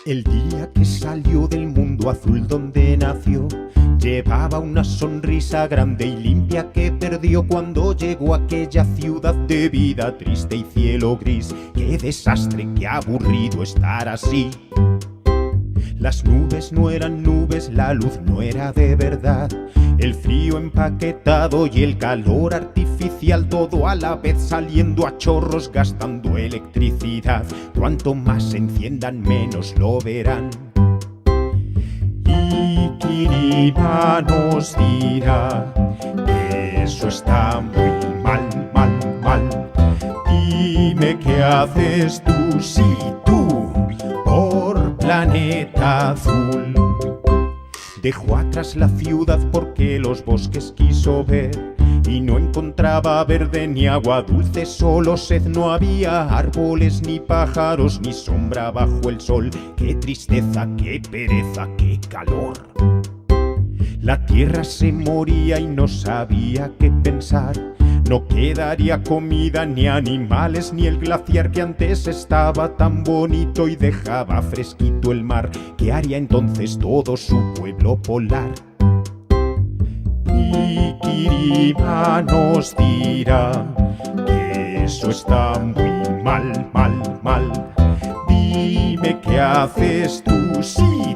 El día que salió del mundo azul donde nació, llevaba una sonrisa grande y limpia que perdió cuando llegó a aquella ciudad de vida triste y cielo gris. ¡Qué desastre, qué aburrido estar así! Las nubes no eran nubes, la luz no era de verdad, el frío empaquetado y el calor artificial, todo a la vez saliendo a chorros gastando electricidad. Cuanto más se enciendan menos lo verán. Y Kirima nos dirá que eso está muy mal, mal, mal. Dime qué haces tú, sí, tú, por Planeta Azul. Dejó atrás la ciudad porque los bosques quiso ver y no encontraba verde ni agua dulce, solo sed. No había árboles ni pájaros ni sombra bajo el sol. ¡Qué tristeza, qué pereza, qué calor! La tierra se moría y no sabía qué pensar. No quedaría comida ni animales ni el glaciar que antes estaba tan bonito y dejaba fresquito el mar. ¿Qué haría entonces todo su pueblo polar? Y Kirima nos dirá que eso está muy mal, mal, mal. Dime qué haces tú, sí.